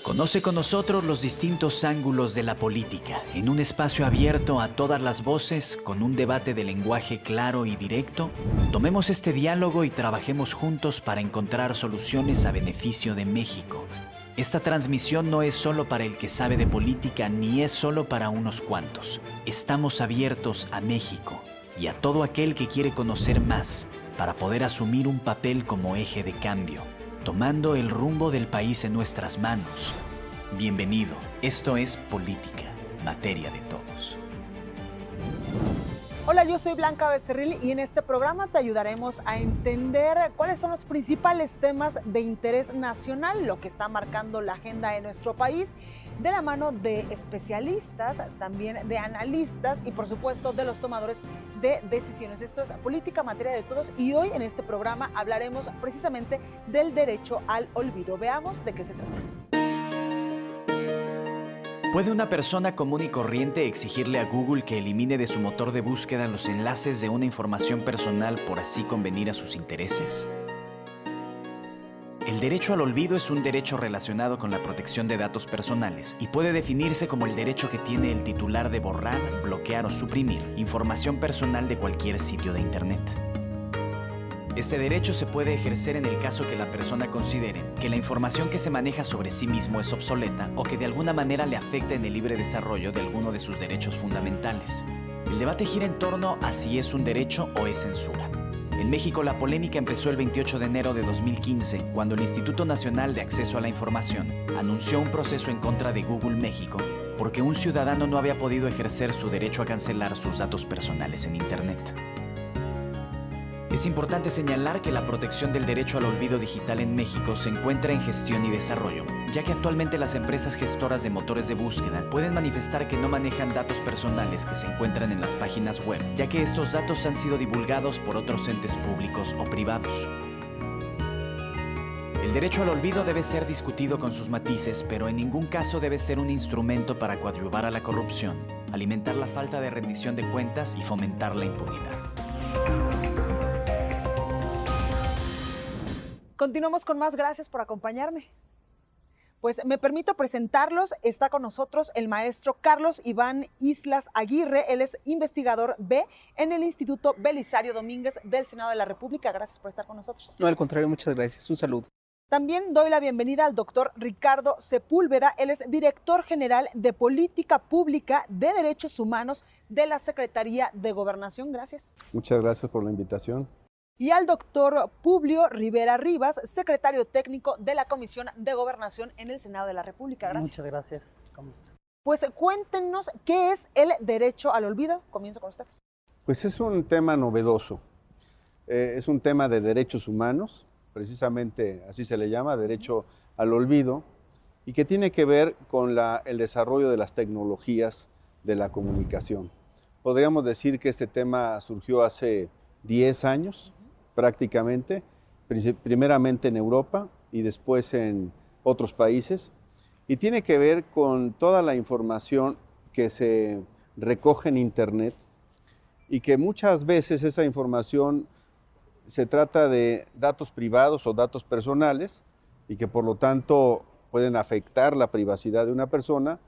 Conoce con nosotros los distintos ángulos de la política, en un espacio abierto a todas las voces, con un debate de lenguaje claro y directo. Tomemos este diálogo y trabajemos juntos para encontrar soluciones a beneficio de México. Esta transmisión no es solo para el que sabe de política, ni es solo para unos cuantos. Estamos abiertos a México y a todo aquel que quiere conocer más, para poder asumir un papel como eje de cambio, tomando el rumbo del país en nuestras manos. Bienvenido, esto es Política, materia de todos. Hola, yo soy Blanca Becerril y en este programa te ayudaremos a entender cuáles son los principales temas de interés nacional, lo que está marcando la agenda en nuestro país, de la mano de especialistas, también de analistas y por supuesto de los tomadores de decisiones. Esto es Política, materia de todos, y hoy en este programa hablaremos precisamente del derecho al olvido. Veamos de qué se trata. ¿Puede una persona común y corriente exigirle a Google que elimine de su motor de búsqueda los enlaces de una información personal por así convenir a sus intereses? El derecho al olvido es un derecho relacionado con la protección de datos personales y puede definirse como el derecho que tiene el titular de borrar, bloquear o suprimir información personal de cualquier sitio de Internet. Este derecho se puede ejercer en el caso que la persona considere que la información que se maneja sobre sí mismo es obsoleta o que de alguna manera le afecta en el libre desarrollo de alguno de sus derechos fundamentales. El debate gira en torno a si es un derecho o es censura. En México, la polémica empezó el 28 de enero de 2015, cuando el Instituto Nacional de Acceso a la Información anunció un proceso en contra de Google México porque un ciudadano no había podido ejercer su derecho a cancelar sus datos personales en Internet. Es importante señalar que la protección del derecho al olvido digital en México se encuentra en gestión y desarrollo, ya que actualmente las empresas gestoras de motores de búsqueda pueden manifestar que no manejan datos personales que se encuentran en las páginas web, ya que estos datos han sido divulgados por otros entes públicos o privados. El derecho al olvido debe ser discutido con sus matices, pero en ningún caso debe ser un instrumento para coadyuvar a la corrupción, alimentar la falta de rendición de cuentas y fomentar la impunidad. Continuamos con más. Gracias por acompañarme. Pues me permito presentarlos. Está con nosotros el maestro Carlos Iván Islas Aguirre. Él es investigador B en el Instituto Belisario Domínguez del Senado de la República. Gracias por estar con nosotros. No, al contrario, muchas gracias. Un saludo. También doy la bienvenida al doctor Ricardo Sepúlveda. Él es director general de Política Pública de Derechos Humanos de la Secretaría de Gobernación. Gracias. Muchas gracias por la invitación. Y al doctor Publio Rivera Rivas, secretario técnico de la Comisión de Gobernación en el Senado de la República. Gracias. Muchas gracias. ¿Cómo está? Pues cuéntenos qué es el derecho al olvido. Comienzo con usted. Pues es un tema novedoso. Es un tema de derechos humanos, precisamente así se le llama, derecho al olvido, y que tiene que ver con el desarrollo de las tecnologías de la comunicación. Podríamos decir que este tema surgió hace 10 años, prácticamente, primeramente en Europa y después en otros países, y tiene que ver con toda la información que se recoge en Internet y que muchas veces esa información se trata de datos privados o datos personales y que por lo tanto pueden afectar la privacidad de una persona,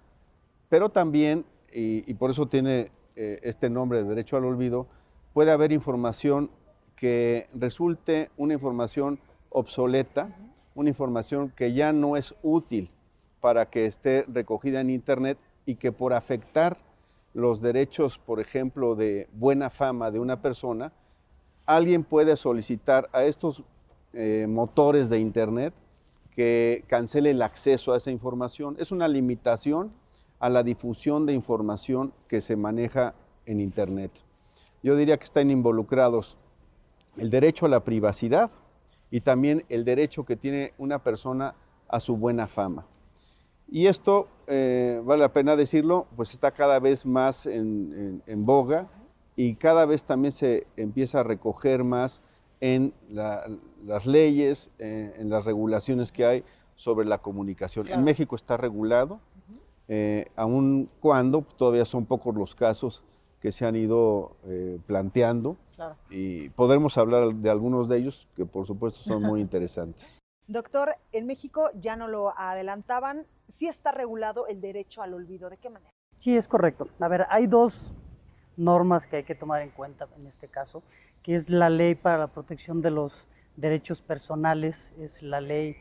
pero también, y por eso tiene este nombre de derecho al olvido, puede haber información que resulte una información obsoleta, una información que ya no es útil para que esté recogida en Internet y que por afectar los derechos, por ejemplo, de buena fama de una persona, alguien puede solicitar a estos motores de Internet que cancele el acceso a esa información. Es una limitación a la difusión de información que se maneja en Internet. Yo diría que están involucrados el derecho a la privacidad y también el derecho que tiene una persona a su buena fama. Y esto, vale la pena decirlo, pues está cada vez más en boga y cada vez también se empieza a recoger más en las leyes, en las regulaciones que hay sobre la comunicación. Claro. En México está regulado, aun cuando todavía son pocos los casos que se han ido planteando, Claro. y podremos hablar de algunos de ellos que por supuesto son muy interesantes. Doctor, en México ya no lo adelantaban, sí está regulado el derecho al olvido. ¿De qué manera? Sí, es correcto. A ver, hay dos normas que hay que tomar en cuenta en este caso, que es la Ley para la Protección de los Derechos Personales, es la ley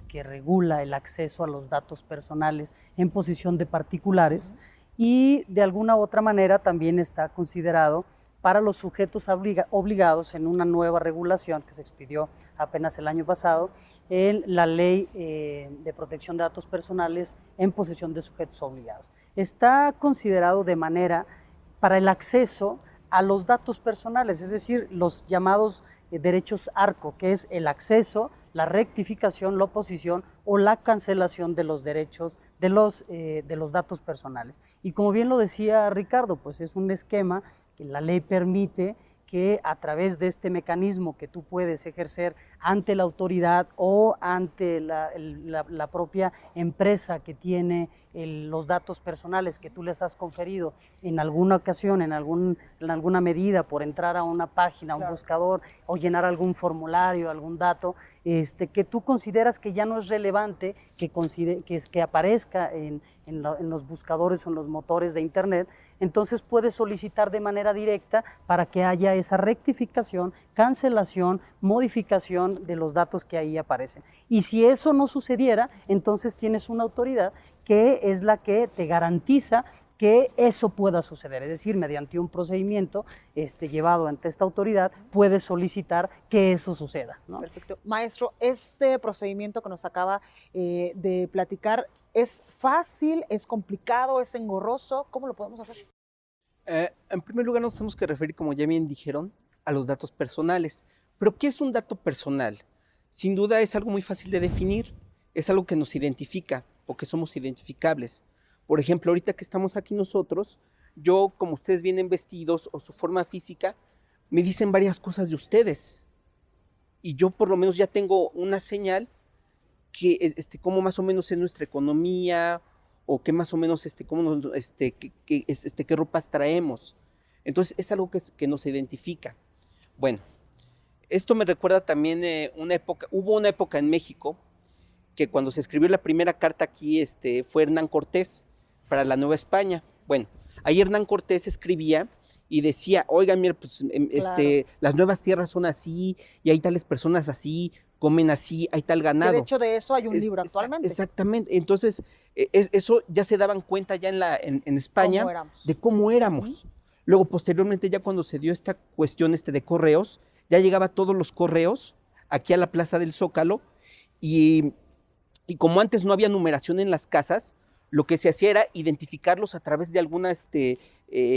que regula el acceso a los datos personales en posesión de particulares, y de alguna u otra manera también está considerado para los sujetos obligados en una nueva regulación que se expidió apenas el año pasado, en la Ley de Protección de Datos Personales en posesión de sujetos obligados. Está considerado de manera para el acceso a los datos personales, es decir, los llamados derechos ARCO, que es el acceso, la rectificación, la oposición o la cancelación de los derechos de los datos personales. Y como bien lo decía Ricardo, pues es un esquema que la ley permite que a través de este mecanismo que tú puedes ejercer ante la autoridad o ante la propia empresa que tiene los datos personales que tú les has conferido en alguna ocasión, en alguna medida, por entrar a una página, a un buscador o llenar algún formulario, algún dato, que tú consideras que ya no es relevante que aparezca en los buscadores o en los motores de internet, entonces puedes solicitar de manera directa para que haya esa rectificación, cancelación, modificación de los datos que ahí aparecen. Y si eso no sucediera, entonces tienes una autoridad que es la que te garantiza que eso pueda suceder, es decir, mediante un procedimiento llevado ante esta autoridad, puedes solicitar que eso suceda, ¿no? Perfecto. Maestro, este procedimiento que nos acaba de platicar, ¿es fácil, es complicado, es engorroso? ¿Cómo lo podemos hacer? En primer lugar, nos tenemos que referir, como ya bien dijeron, a los datos personales. ¿Pero qué es un dato personal? Sin duda es algo muy fácil de definir, es algo que nos identifica, porque somos identificables. Por ejemplo, ahorita que estamos aquí nosotros, yo, como ustedes vienen vestidos o su forma física, me dicen varias cosas de ustedes. Y yo por lo menos ya tengo una señal que cómo más o menos es nuestra economía, o qué más o menos qué ropas traemos. Entonces es algo que nos identifica. Bueno, esto me recuerda también hubo una época en México que cuando se escribió la primera carta aquí fue Hernán Cortés para la Nueva España. Bueno, ahí Hernán Cortés escribía y decía, oigan, mira, pues Claro. las nuevas tierras son así y hay tales personas así, comen así, hay tal ganado. De hecho, de eso hay un libro actualmente. Exactamente. Entonces, eso ya se daban cuenta ya en España ¿Cómo éramos? de cómo éramos. Luego, posteriormente, ya cuando se dio esta cuestión de correos, ya llegaba todos los correos aquí a la Plaza del Zócalo y como antes no había numeración en las casas, lo que se hacía era identificarlos a través de alguna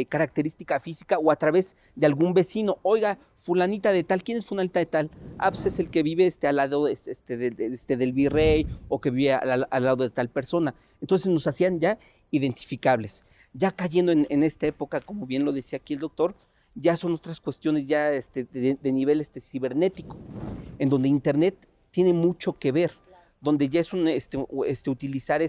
característica física o a través de algún vecino. Oiga, fulanita de tal, ¿quién es fulanita de tal? Ah, pues es el que vive al lado del virrey o que vive al lado de tal persona. Entonces nos hacían ya identificables. Ya cayendo en esta época, como bien lo decía aquí el doctor, ya son otras cuestiones ya de nivel cibernético, en donde Internet tiene mucho que ver, donde ya es utilizar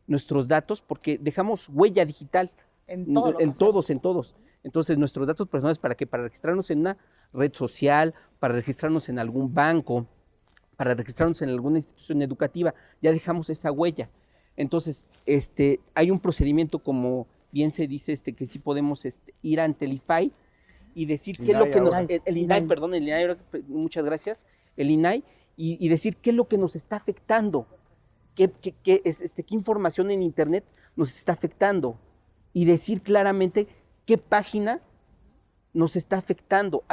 nuestros datos, porque dejamos huella digital En todo lo que en hacemos. todos. Entonces, nuestros datos personales, ¿para qué? Para registrarnos en una red social, para registrarnos en algún banco, para registrarnos en alguna institución educativa, ya dejamos esa huella. Entonces, hay un procedimiento, como bien se dice, que sí podemos ir ante el IFAI y decir qué es lo que nos... El INAI, perdón, el INAI, muchas gracias, el INAI, y decir qué es lo que nos está afectando, qué información en Internet nos está afectando, y decir claramente qué página nos está afectando,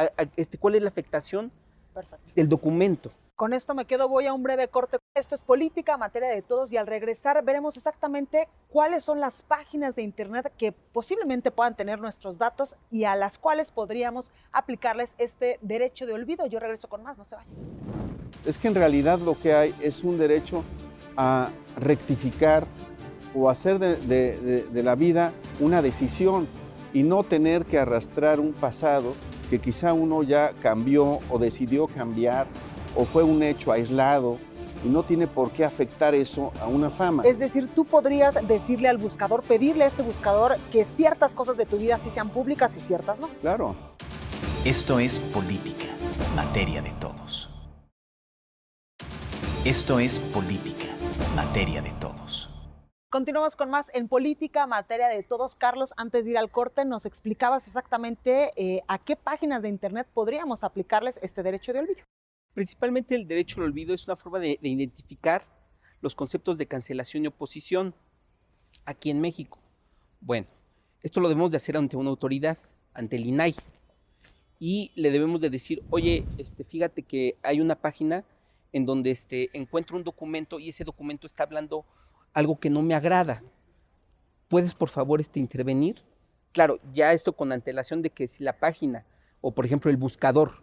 cuál es la afectación Perfecto. del documento. Con esto me quedo, voy a un breve corte. Esto es Política, materia de todos, y al regresar veremos exactamente cuáles son las páginas de Internet que posiblemente puedan tener nuestros datos y a las cuales podríamos aplicarles este derecho de olvido. Yo regreso con más, no se vayan. Es que en realidad lo que hay es un derecho a rectificar o hacer de la vida una decisión y no tener que arrastrar un pasado que quizá uno ya cambió o decidió cambiar o fue un hecho aislado y no tiene por qué afectar eso a una fama. Es decir, tú podrías decirle al buscador, pedirle a este buscador que ciertas cosas de tu vida sí sean públicas y ciertas no. Esto es Política, materia de todos. Esto es Política, materia de todos. Continuamos con más en Política, materia de todos. Carlos, antes de ir al corte, nos explicabas exactamente a qué páginas de Internet podríamos aplicarles este derecho de olvido. Principalmente el derecho al olvido es una forma de identificar los conceptos de cancelación y oposición aquí en México. Bueno, esto lo debemos de hacer ante una autoridad, ante el INAI, y le debemos de decir, oye, fíjate que hay una página en donde encuentro un documento y ese documento está hablando algo que no me agrada. ¿Puedes, por favor, intervenir? Claro, ya esto con antelación de que si la página o, por ejemplo, el buscador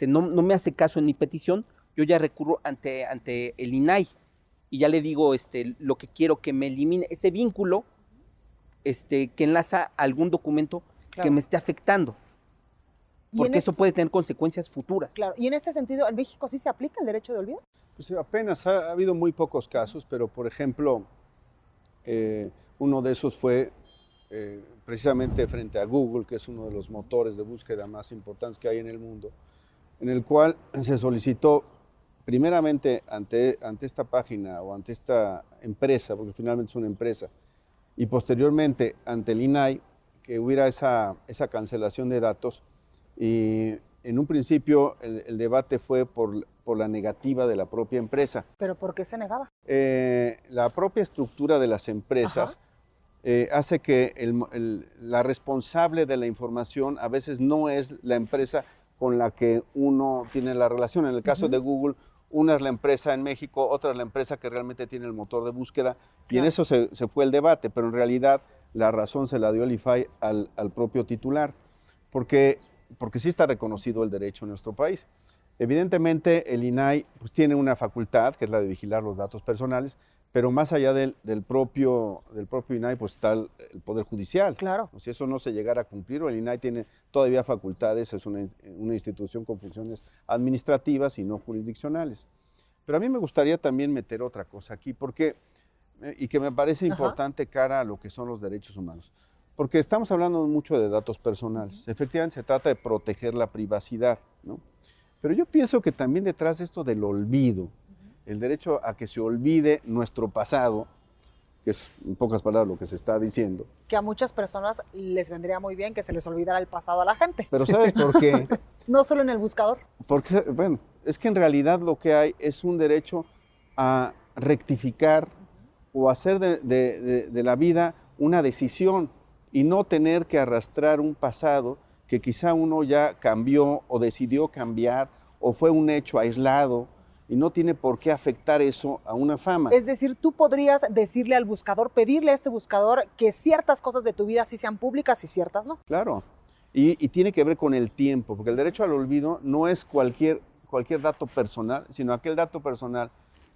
no me hace caso en mi petición, yo ya recurro ante el INAI y ya le digo lo que quiero que me elimine ese vínculo que enlaza a algún documento que me esté afectando. Porque eso puede tener consecuencias futuras. Claro, y en este sentido, ¿en México sí se aplica el derecho de olvido? Pues apenas ha habido muy pocos casos, pero por ejemplo, uno de esos fue precisamente frente a Google, que es uno de los motores de búsqueda más importantes que hay en el mundo, en el cual se solicitó primeramente ante esta página o ante esta empresa, porque finalmente es una empresa, y posteriormente ante el INAI, que hubiera esa cancelación de datos. Y en un principio el debate fue por la negativa de la propia empresa. ¿Pero por qué se negaba? La propia estructura de las empresas hace que la responsable de la información a veces no es la empresa con la que uno tiene la relación. En el caso de Google, una es la empresa en México, otra es la empresa que realmente tiene el motor de búsqueda, y en eso se fue el debate, pero en realidad la razón se la dio el IFAI al propio titular, porque sí está reconocido el derecho en nuestro país. Evidentemente, el INAI pues, tiene una facultad, que es la de vigilar los datos personales, pero más allá del propio INAI, pues está el Poder Judicial. Claro. Si eso no se llegara a cumplir, el INAI tiene todavía facultades, es una institución con funciones administrativas y no jurisdiccionales. Pero a mí me gustaría también meter otra cosa aquí, y que me parece importante cara a lo que son los derechos humanos. Porque estamos hablando mucho de datos personales. Efectivamente, se trata de proteger la privacidad, ¿no? Pero yo pienso que también detrás de esto del olvido, el derecho a que se olvide nuestro pasado, que es en pocas palabras lo que se está diciendo. Que a muchas personas les vendría muy bien que se les olvidara el pasado a la gente. Pero ¿sabes por qué? No solo en el buscador. Porque, bueno, es que en realidad lo que hay es un derecho a rectificar o hacer de la vida una decisión, y no tener que arrastrar un pasado que quizá uno ya cambió o decidió cambiar o fue un hecho aislado y no tiene por qué afectar eso a una fama. Es decir, tú podrías decirle al buscador, pedirle a este buscador que ciertas cosas de tu vida sí sean públicas y ciertas no. Claro, y tiene que ver con el tiempo, porque el derecho al olvido no es cualquier dato personal, sino aquel dato personal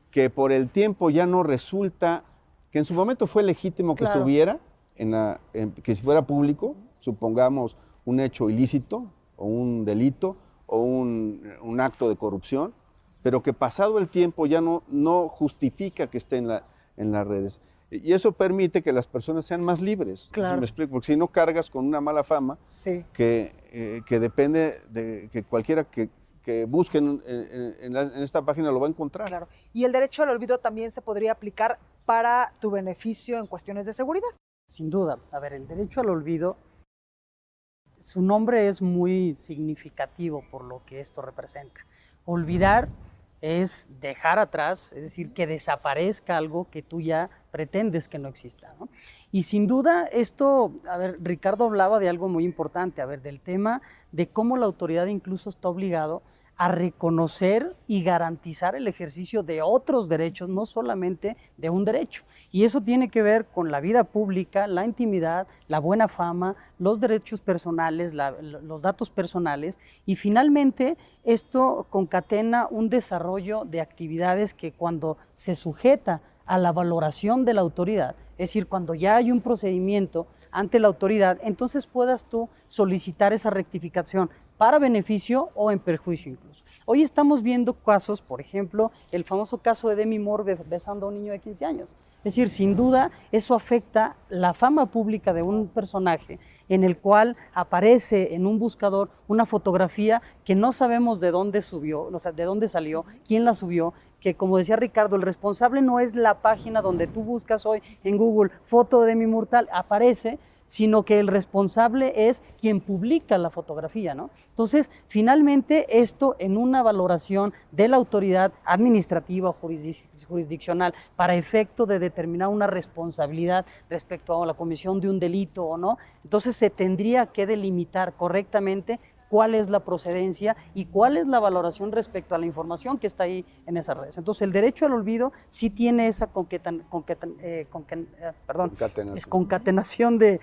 que por el tiempo ya no resulta, que en su momento fue legítimo que estuviera, que si fuera público, supongamos un hecho ilícito o un delito o un acto de corrupción, pero que pasado el tiempo ya no justifica que esté en las redes. Y eso permite que las personas sean más libres. Claro. ¿Sí me explico? Porque si no cargas con una mala fama que depende de que cualquiera que busque en esta página lo va a encontrar. Claro. Y el derecho al olvido también se podría aplicar para tu beneficio en cuestiones de seguridad. Sin duda. A ver, el derecho al olvido, su nombre es muy significativo por lo que esto representa. Olvidar es dejar atrás, es decir, que desaparezca algo que tú ya pretendes que no exista, ¿no? Y sin duda esto, a ver, Ricardo hablaba de algo muy importante, a ver, del tema de cómo la autoridad incluso está obligado a reconocer y garantizar el ejercicio de otros derechos, no solamente de un derecho. Y eso tiene que ver con la vida pública, la intimidad, la buena fama, los derechos personales, los datos personales, y finalmente esto concatena un desarrollo de actividades que cuando se sujeta a la valoración de la autoridad, es decir, cuando ya hay un procedimiento ante la autoridad, entonces puedas tú solicitar esa rectificación para beneficio o en perjuicio incluso. Hoy estamos viendo casos, por ejemplo, el famoso caso de Demi Moore besando a un niño de 15 años. Es decir, sin duda, eso afecta la fama pública de un personaje en el cual aparece en un buscador una fotografía que no sabemos de dónde subió, o sea, de dónde salió, quién la subió, que como decía Ricardo, el responsable no es la página donde tú buscas hoy en Google foto de Demi Moore tal, aparece, sino que el responsable es quien publica la fotografía, ¿no? Entonces, finalmente, esto en una valoración de la autoridad administrativa o jurisdiccional para efecto de determinar una responsabilidad respecto a la comisión de un delito o no, entonces se tendría que delimitar correctamente cuál es la procedencia y cuál es la valoración respecto a la información que está ahí en esas redes. Entonces, el derecho al olvido sí tiene esa concatenación de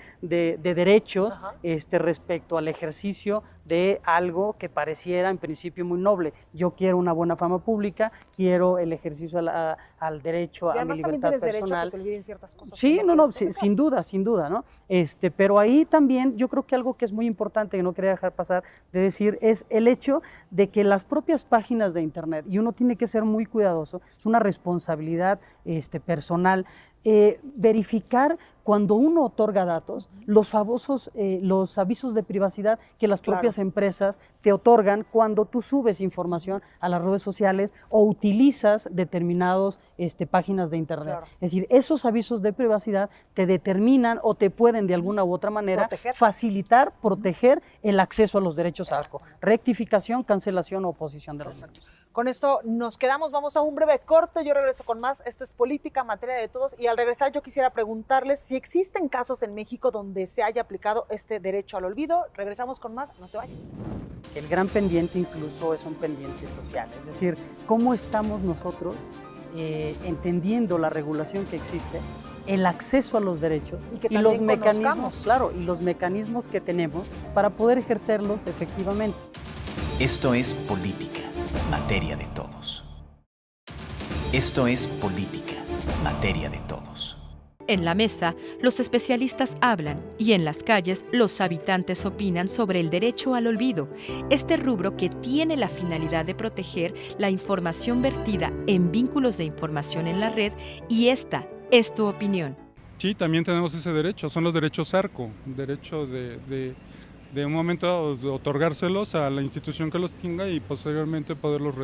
derechos respecto al ejercicio de algo que pareciera en principio muy noble. Yo quiero una buena fama pública, quiero el ejercicio al derecho a mi libertad personal. Y además también tienes derecho a que se olviden ciertas cosas. Sí, sin duda, ¿no? Pero ahí también yo creo que algo que es muy importante que no quería dejar pasar de decir es el hecho de que las propias páginas de internet, y uno tiene que ser muy cuidadoso, es una responsabilidad personal, verificar cuando uno otorga datos, los famosos, los avisos de privacidad que las propias empresas te otorgan cuando tú subes información a las redes sociales o utilizas determinadas páginas de internet. Claro. Es decir, esos avisos de privacidad te determinan o te pueden de alguna u otra manera facilitar, proteger el acceso a los derechos ARCO. Rectificación, cancelación o oposición de los derechos. Con esto nos quedamos, vamos a un breve corte, yo regreso con más. Esto es Política, Materia de Todos, y al regresar yo quisiera preguntarles si existen casos en México donde se haya aplicado este derecho al olvido. Regresamos con más, no se vayan. El gran pendiente incluso es un pendiente social, es decir, cómo estamos nosotros entendiendo la regulación que existe, el acceso a los derechos y los mecanismos, y los mecanismos que tenemos para poder ejercerlos efectivamente. Esto es Política, Materia de Todos. Esto es Política, Materia de Todos. En la mesa, los especialistas hablan y en las calles los habitantes opinan sobre el derecho al olvido, este rubro que tiene la finalidad de proteger la información vertida en vínculos de información en la red, y esta es tu opinión. Sí, también tenemos ese derecho, son los derechos ARCO, derecho de un momento de otorgárselos a la institución que los tenga y posteriormente poderlos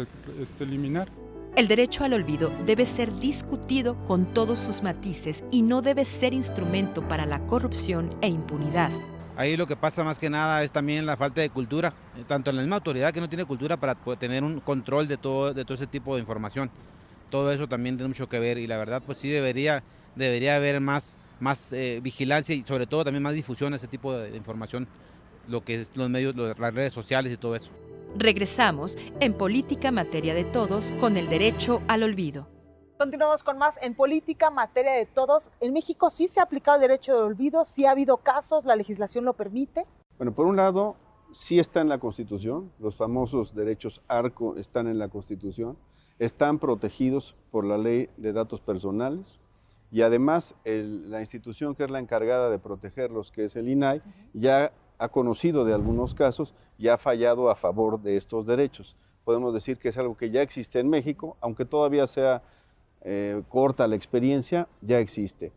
eliminar. El derecho al olvido debe ser discutido con todos sus matices y no debe ser instrumento para la corrupción e impunidad. Ahí lo que pasa más que nada es también la falta de cultura, tanto en la misma autoridad que no tiene cultura para tener un control de todo ese tipo de información. Todo eso también tiene mucho que ver y la verdad pues sí debería haber más vigilancia y sobre todo también más difusión de ese tipo de información, lo que es los medios, las redes sociales y todo eso. Regresamos en Política, Materia de Todos con el derecho al olvido. Continuamos con más en Política, Materia de Todos. En México sí se ha aplicado el derecho al olvido, sí ha habido casos, la legislación lo permite. Bueno, por un lado, sí está en la Constitución, los famosos derechos ARCO están en la Constitución, están protegidos por la Ley de Datos Personales y además la institución que es la encargada de protegerlos, que es el INAI, ya ha conocido de algunos casos y ha fallado a favor de estos derechos. Podemos decir que es algo que ya existe en México, aunque todavía sea corta la experiencia, ya existe.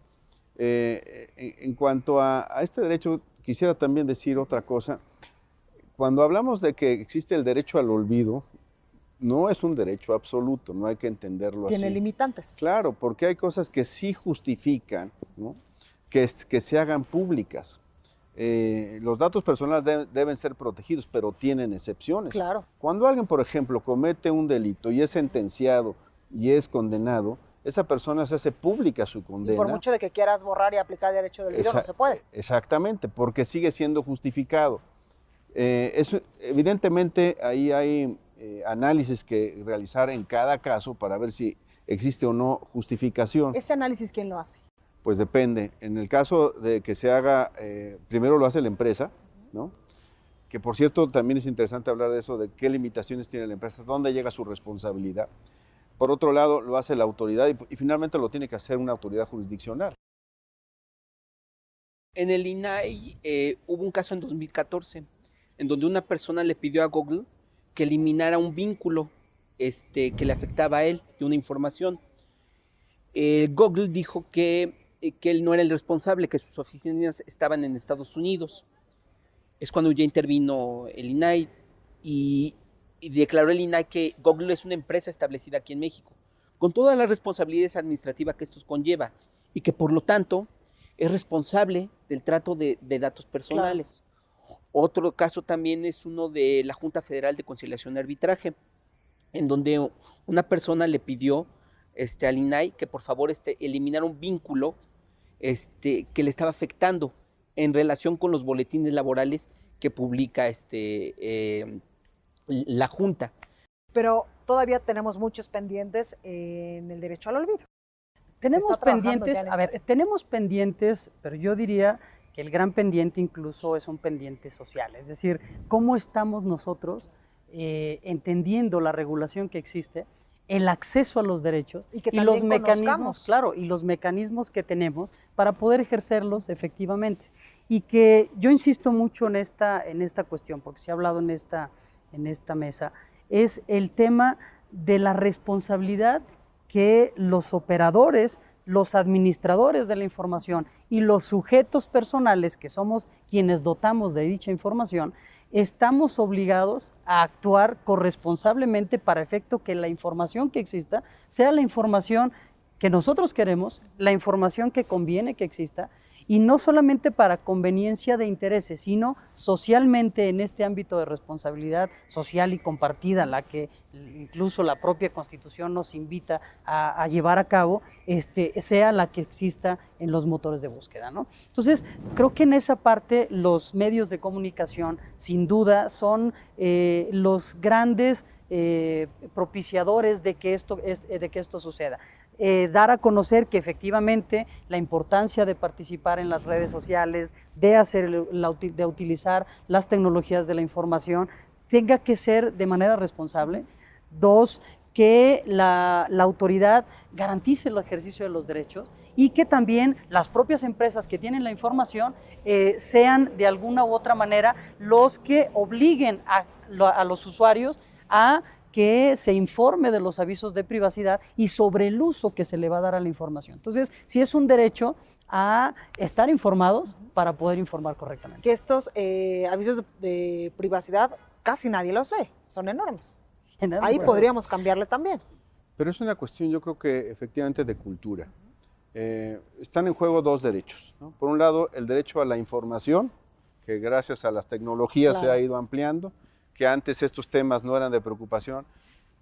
En cuanto a este derecho, quisiera también decir otra cosa. Cuando hablamos de que existe el derecho al olvido, no es un derecho absoluto, no hay que entenderlo así. Tiene limitantes. Claro, porque hay cosas que sí justifican, ¿no?, que se hagan públicas. Los datos personales deben ser protegidos, pero tienen excepciones. Claro. Cuando alguien, por ejemplo, comete un delito y es sentenciado y es condenado, esa persona se hace pública su condena. Y por mucho de que quieras borrar y aplicar el derecho del olvido, no se puede. Exactamente, porque sigue siendo justificado. Evidentemente, ahí hay análisis que realizar en cada caso para ver si existe o no justificación. ¿Ese análisis quién lo hace? Pues depende. En el caso de que se haga, primero lo hace la empresa, ¿no? Que por cierto también es interesante hablar de eso, de qué limitaciones tiene la empresa, dónde llega su responsabilidad. Por otro lado, lo hace la autoridad y finalmente lo tiene que hacer una autoridad jurisdiccional. En el INAI hubo un caso en 2014 en donde una persona le pidió a Google que eliminara un vínculo que le afectaba a él de una información. Google dijo que él no era el responsable, que sus oficinas estaban en Estados Unidos. Es cuando ya intervino el INAI y declaró el INAI que Google es una empresa establecida aquí en México, con todas las responsabilidades administrativas que esto conlleva, y que por lo tanto es responsable del trato de datos personales. Claro. Otro caso también es uno de la Junta Federal de Conciliación y Arbitraje, en donde una persona le pidió al INAI que por favor eliminara un vínculo que le estaba afectando en relación con los boletines laborales que publica la Junta. Pero todavía tenemos muchos pendientes en el derecho al olvido. Tenemos pendientes, pero yo diría que el gran pendiente incluso es un pendiente social, es decir, cómo estamos nosotros entendiendo la regulación que existe, el acceso a los derechos y los mecanismos, claro, y los mecanismos que tenemos para poder ejercerlos efectivamente. Y que yo insisto mucho en esta cuestión, porque se ha hablado en esta mesa, es el tema de la responsabilidad que los operadores, los administradores de la información y los sujetos personales, que somos quienes dotamos de dicha información, estamos obligados a actuar corresponsablemente para efecto que la información que exista sea la información que nosotros queremos, la información que conviene que exista, y no solamente para conveniencia de intereses, sino socialmente en este ámbito de responsabilidad social y compartida, la que incluso la propia Constitución nos invita a llevar a cabo, sea la que exista en los motores de búsqueda, ¿no? Entonces, creo que en esa parte los medios de comunicación, sin duda, son los grandes propiciadores de que esto suceda. Dar a conocer que efectivamente la importancia de participar en las redes sociales, de utilizar las tecnologías de la información, tenga que ser de manera responsable. Dos, que la autoridad garantice el ejercicio de los derechos y que también las propias empresas que tienen la información sean de alguna u otra manera los que obliguen a los usuarios a que se informe de los avisos de privacidad y sobre el uso que se le va a dar a la información. Entonces, sí es un derecho a estar informados para poder informar correctamente. Que estos avisos de privacidad casi nadie los lee, son enormes. Ahí podríamos cambiarle también. Pero es una cuestión, yo creo que efectivamente de cultura. Están en juego dos derechos, ¿no? Por un lado, el derecho a la información, que gracias a las tecnologías se ha ido ampliando, que antes estos temas no eran de preocupación,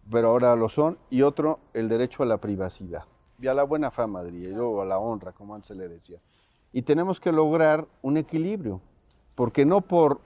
pero ahora lo son, y otro, el derecho a la privacidad, y a la buena fama, diría yo, a la honra, como antes se le decía. Y tenemos que lograr un equilibrio, porque no por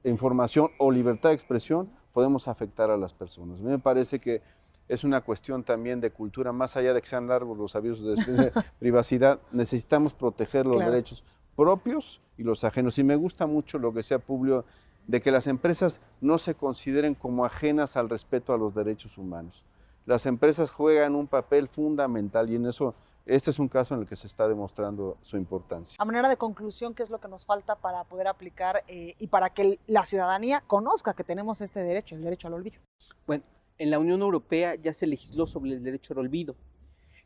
información o libertad de expresión podemos afectar a las personas. A mí me parece que es una cuestión también de cultura, más allá de que sean largos los avisos de privacidad, necesitamos proteger los derechos propios y los ajenos. Y me gusta mucho lo que sea Publio, de que las empresas no se consideren como ajenas al respeto a los derechos humanos. Las empresas juegan un papel fundamental y en eso, este es un caso en el que se está demostrando su importancia. A manera de conclusión, ¿qué es lo que nos falta para poder aplicar y para que la ciudadanía conozca que tenemos este derecho, el derecho al olvido? Bueno, en la Unión Europea ya se legisló sobre el derecho al olvido.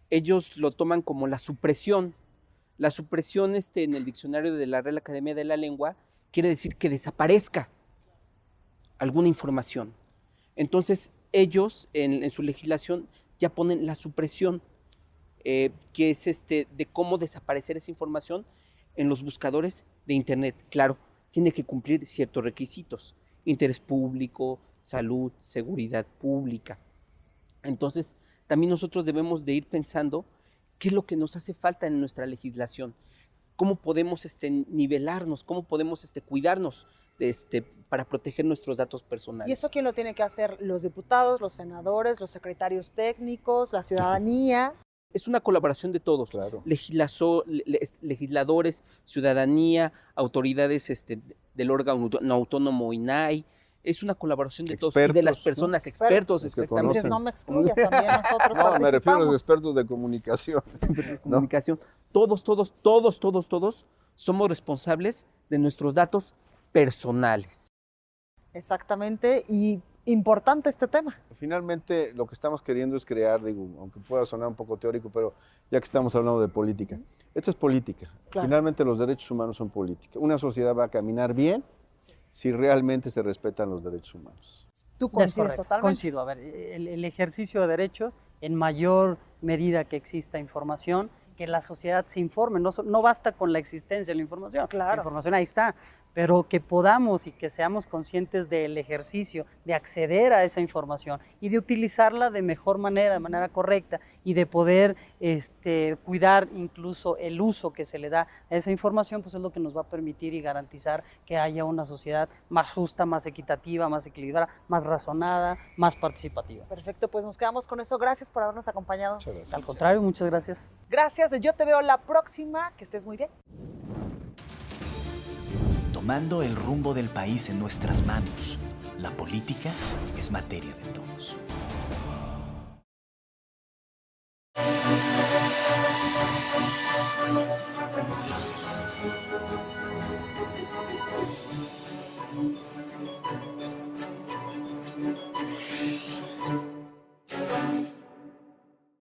Ellos lo toman como la supresión. La supresión en el diccionario de la Real Academia de la Lengua quiere decir que desaparezca alguna información. Entonces, ellos en su legislación ya ponen la supresión, que es de cómo desaparecer esa información en los buscadores de Internet. Claro, tiene que cumplir ciertos requisitos: interés público, salud, seguridad pública. Entonces, también nosotros debemos de ir pensando qué es lo que nos hace falta en nuestra legislación. Cómo podemos nivelarnos, cómo podemos cuidarnos para proteger nuestros datos personales. ¿Y eso quién lo tiene que hacer? ¿Los diputados, los senadores, los secretarios técnicos, la ciudadanía? Es una colaboración de todos, claro. Legisladores, ciudadanía, autoridades del órgano autónomo INAI. Es una colaboración de todos y de las personas, ¿no? Expertos, exactamente. Dices, no me excluyas, también nosotros No, me refiero a los expertos de comunicación. Comunicación. Todos somos responsables de nuestros datos personales. Exactamente, y importante este tema. Finalmente, lo que estamos queriendo es crear, digo, aunque pueda sonar un poco teórico, pero ya que estamos hablando de política, esto es política. Claro. Finalmente, los derechos humanos son política. Una sociedad va a caminar bien si realmente se respetan los derechos humanos. Tú Es coincides correcto, totalmente. coincido. A ver, el ejercicio de derechos, en mayor medida que exista información, que la sociedad se informe, no basta con la existencia de la información, Claro. la información ahí está, pero que podamos y que seamos conscientes del ejercicio, de acceder a esa información y de utilizarla de mejor manera, de manera correcta, y de poder cuidar incluso el uso que se le da a esa información, pues es lo que nos va a permitir y garantizar que haya una sociedad más justa, más equitativa, más equilibrada, más razonada, más participativa. Perfecto, pues nos quedamos con eso. Gracias por habernos acompañado. Muchas gracias. Al contrario, muchas gracias. Gracias, yo te veo la próxima. Que estés muy bien. Tomando el rumbo del país en nuestras manos, la política es materia de todos.